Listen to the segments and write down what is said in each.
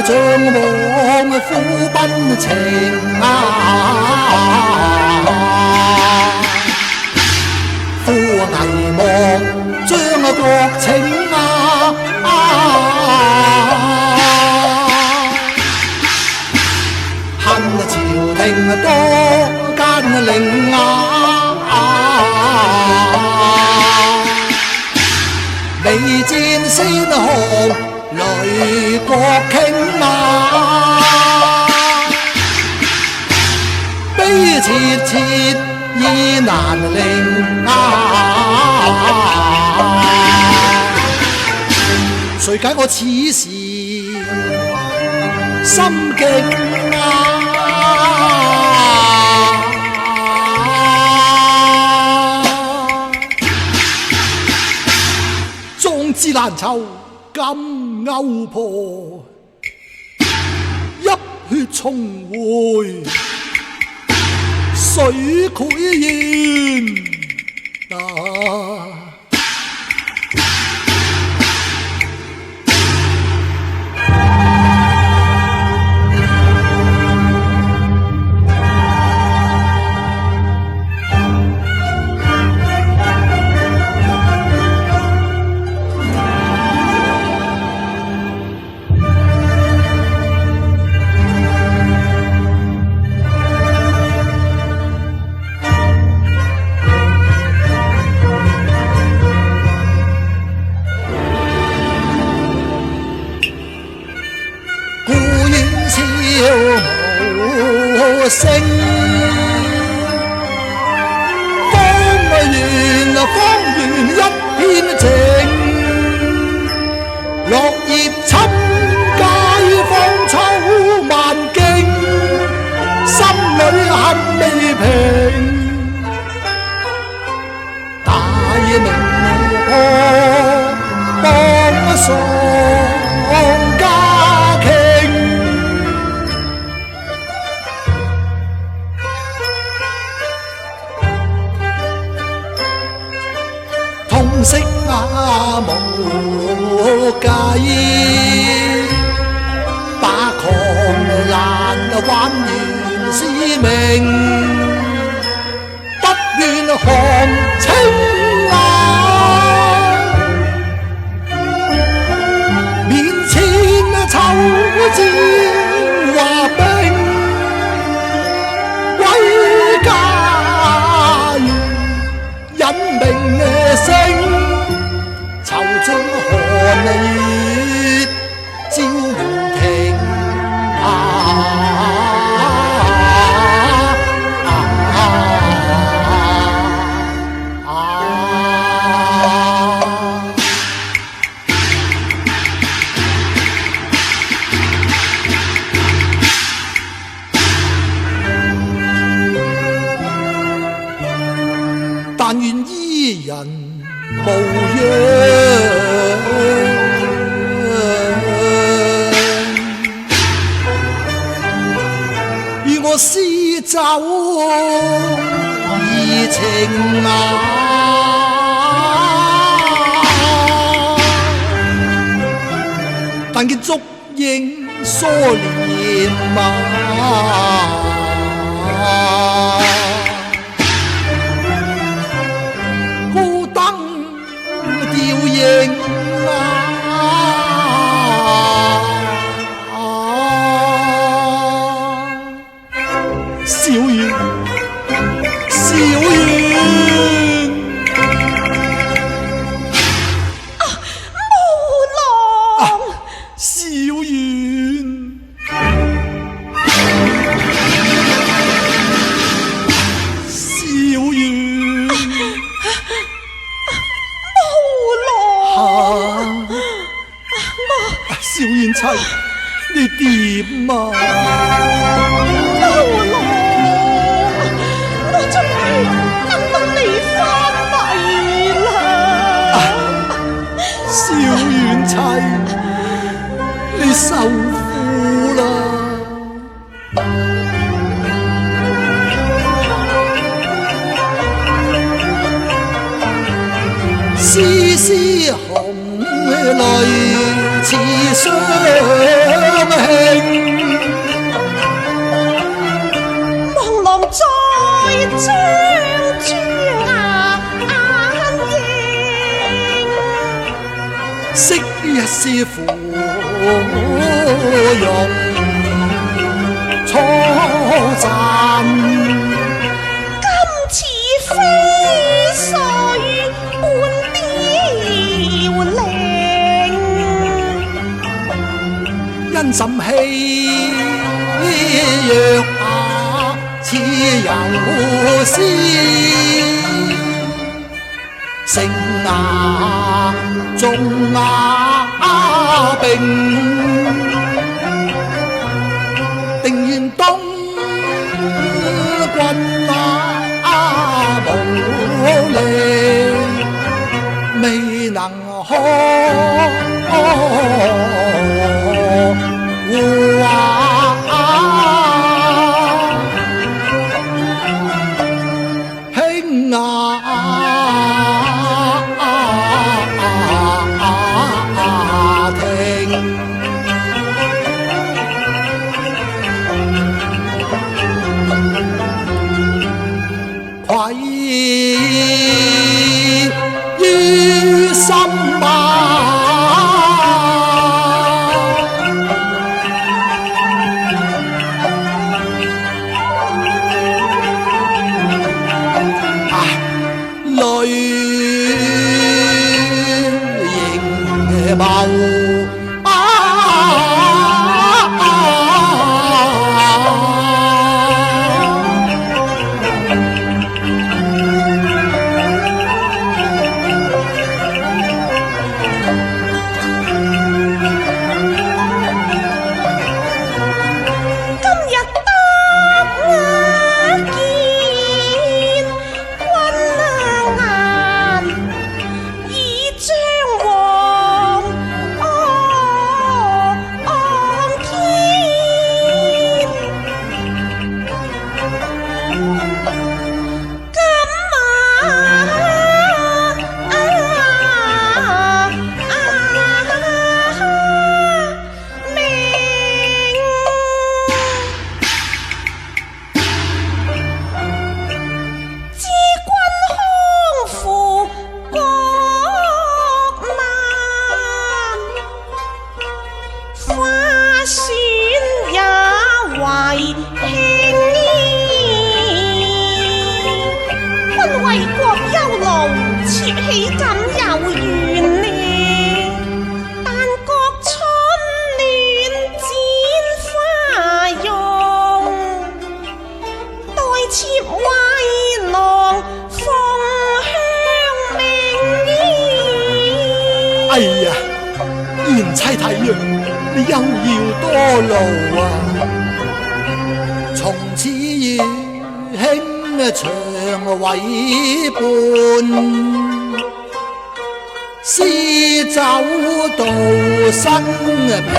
像往夫奔情父危亡將國情恨朝廷多奸佞未戰先河雷國傾悲切切意難令誰解我此時心境壯志難酬金鈎破，泣血重回水潰煙聲方圓一片靜，落葉侵街芳草萬徑，心裏恨未平，大明破幫喪家傾。痛惜無計，把狂瀾還原使命，不願降清面前抽戰話兵，歸家隱名聲，愁盡寒熱照門庭但願伊人無恙，與我詩酒怡情但見足影疏簾小遠，小遠，無郎，小遠，小遠，無郎，小遠妻，你點啊？無郎。終於等到你返嚟啦，小遠妻，你受苦啦！絲絲紅淚似雙兄。望郎在張珠眼影，昔日是芙蓉初綻，今似飛水半凋零。因甚氣若下似游絲，成牙重牙並，定願東君無力，未能可護啊！兄啊！聽愧於心吧。淚盈眸哎呀，賢妻體弱，你休要多勞啊！從此與兄長為伴，絲走到生平。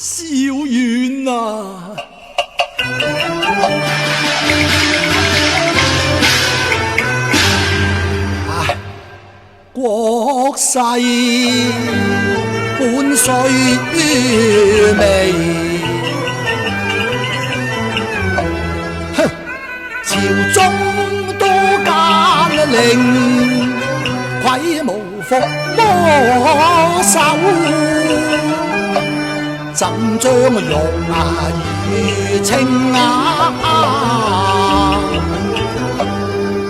小遠啊，國勢本衰微，朝中多奸佞，愧無復魔手。怎將玉牙如青瓦，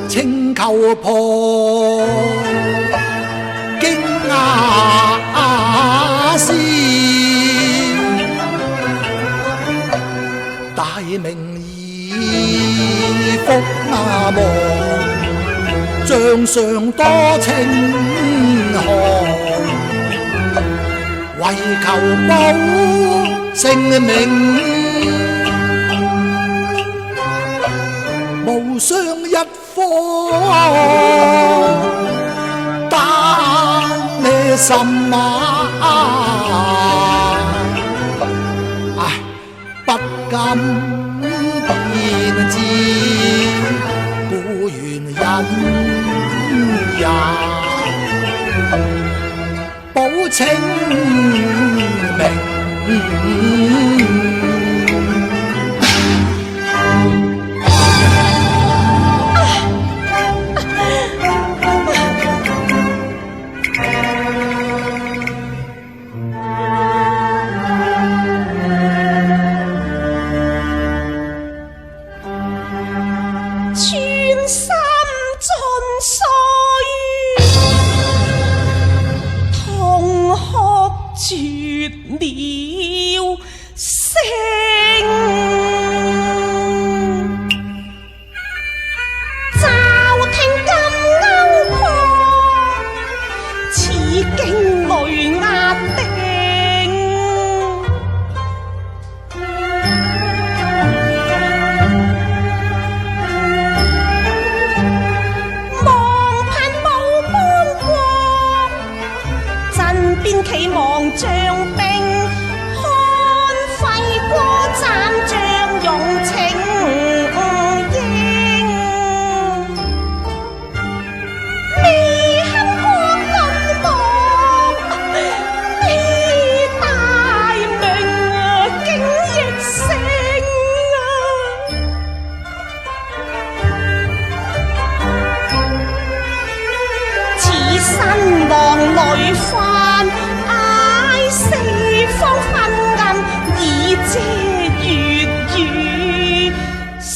青叩破驚訝思，大明已覆亡，將上多情寒，為求保性命，無雙一顆，但你心不敢辨知，故願忍也保清明。期望將兵看廢過斬將用情英，未堪國論亡，未大名竟亦成此身亡淚翻四方昏暗，以遮月與星。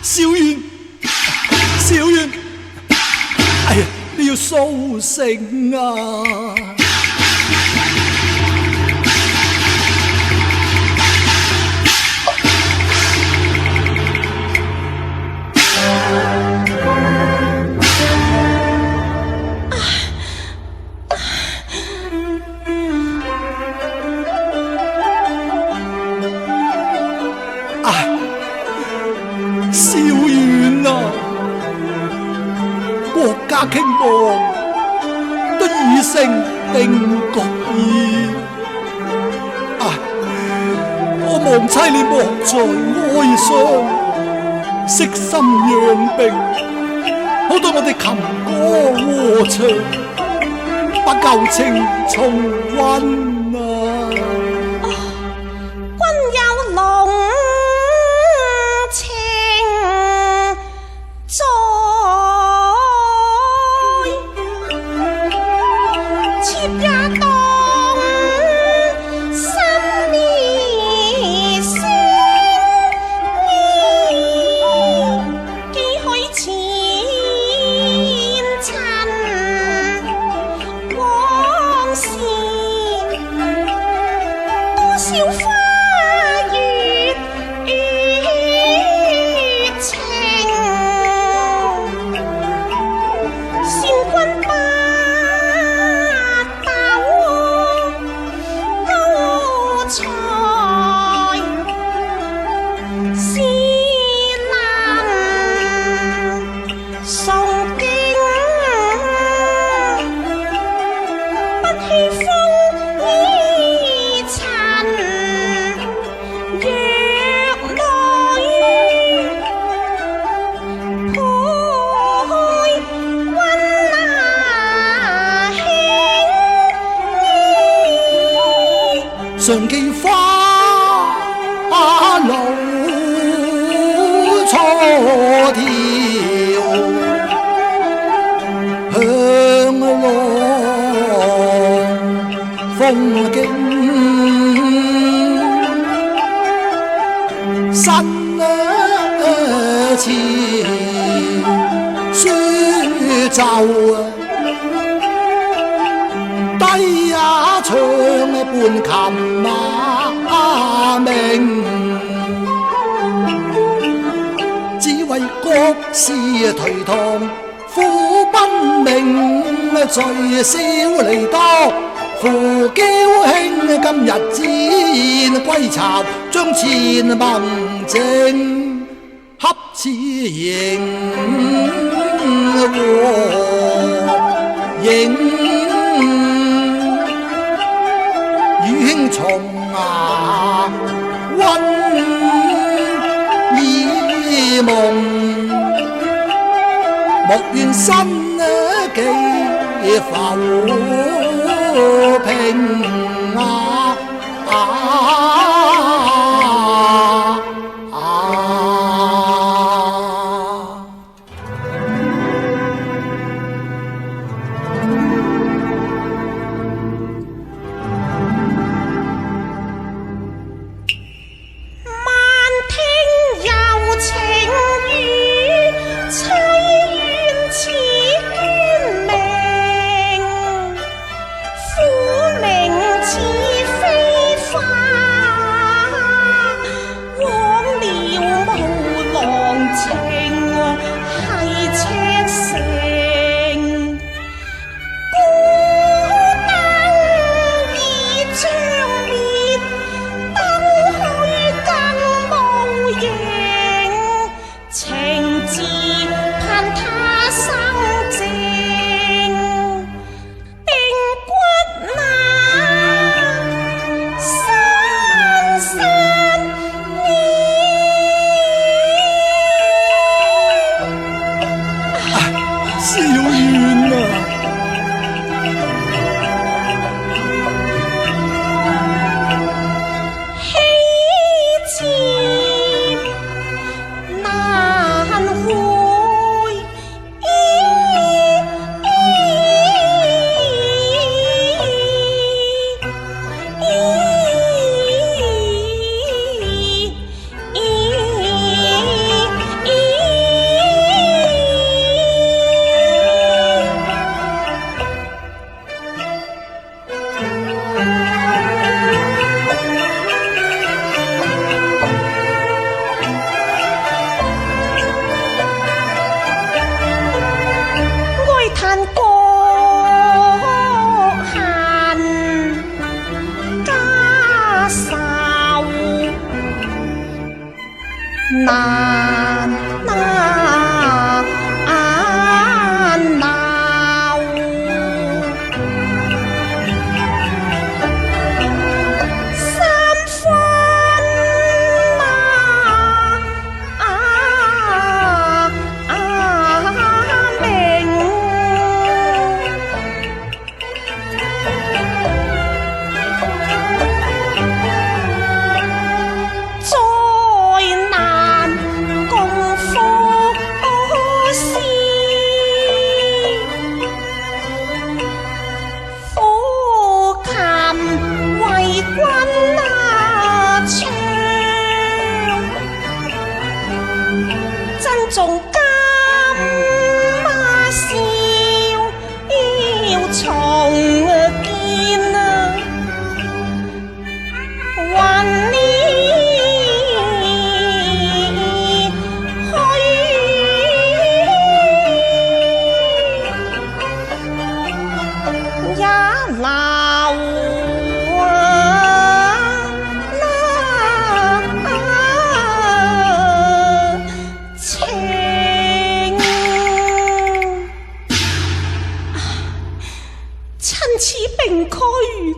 小遠，小遠，哎呀，你要蘇醒啊！小遠啊，國家傾亡，都已成定局矣。我亡妻你莫在哀傷，悉心養病，好待我哋琴歌和唱，把舊情重溫啊！君有濃情在，妾也當心裡聲記許前塵往事，多少花月情，善君不鬥高才，是能誦經，不欺風依塵，若女配溫那輕衣。常見花路錯條，向浪風景，身似書奏低也唱伴琴馬。命，只為國事頹唐，苦奔命，最少離多。扶嬌兄今日戰歸巢，將前盟正恰似螢和影，與兄從牙溫以夢，莫怨身既浮萍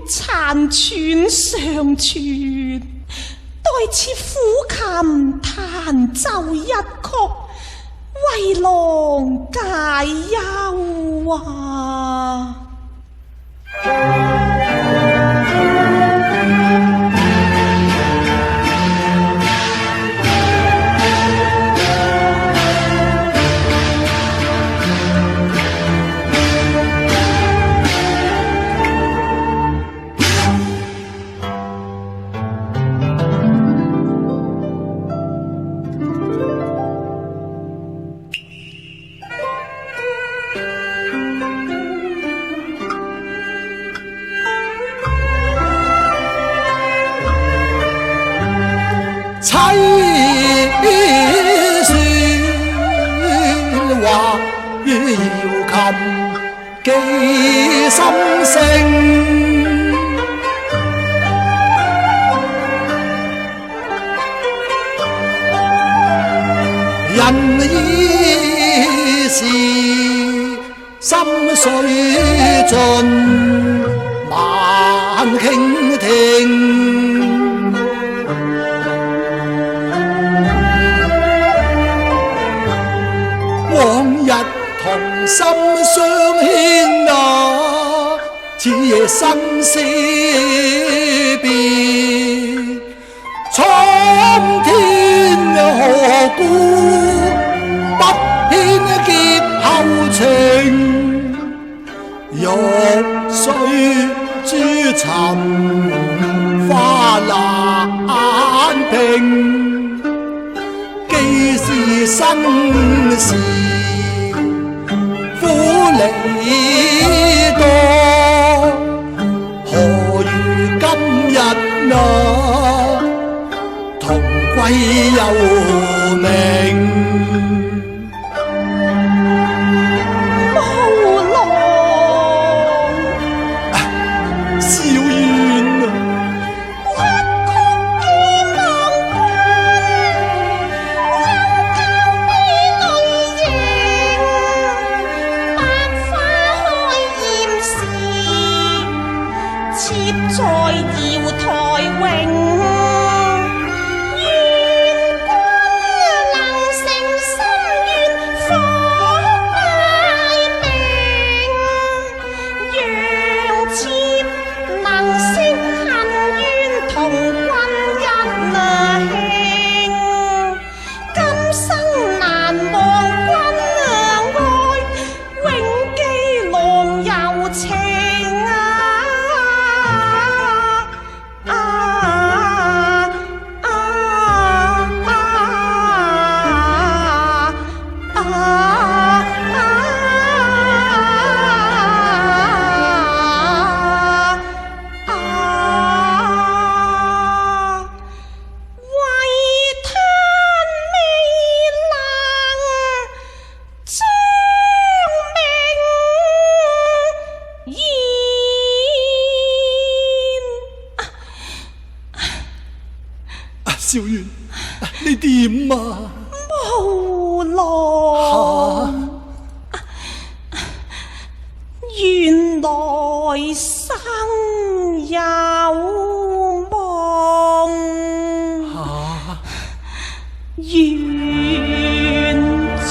殘喘尚存，待此撫琴彈奏一曲，為郎解憂啊！凄酸話要琴寄心聲，人已是心水盡，晚傾聽。往日同心相牽啊，此夜生死別，蒼天何故不牽劫後情？玉水珠沉花難平，既是生時苦離多，何如今日啊同歸有命。在瑤台榮，願君能成心願，福大命，讓妾能息恨怨，同君一慶。今生難忘君愛，永記郎柔情。少淵，你點啊？無奈，原來生有夢，緣從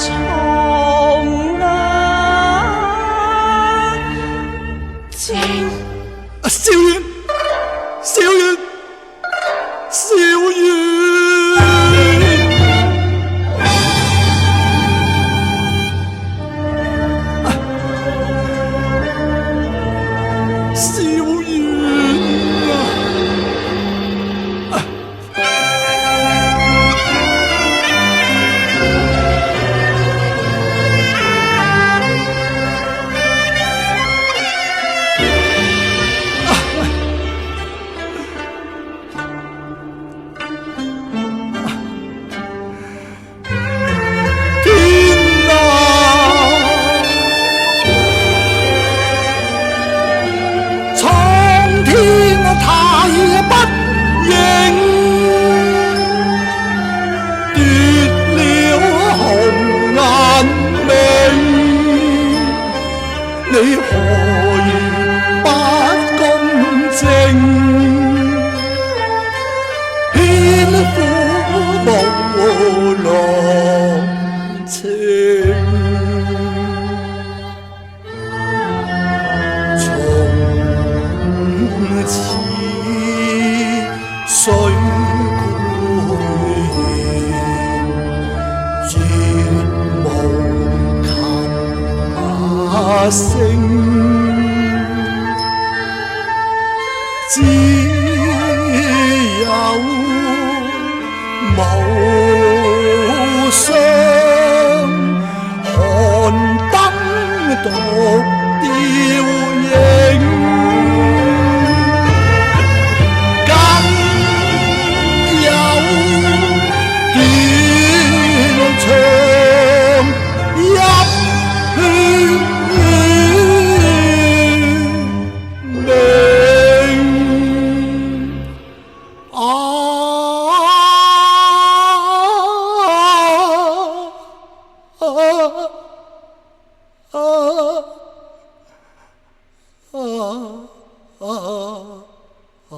情。少淵，少淵，少淵。你何如不公正？偏負無郎情，從此水枯絕無琴聲，只有無雙寒燈獨吊影，更有啊。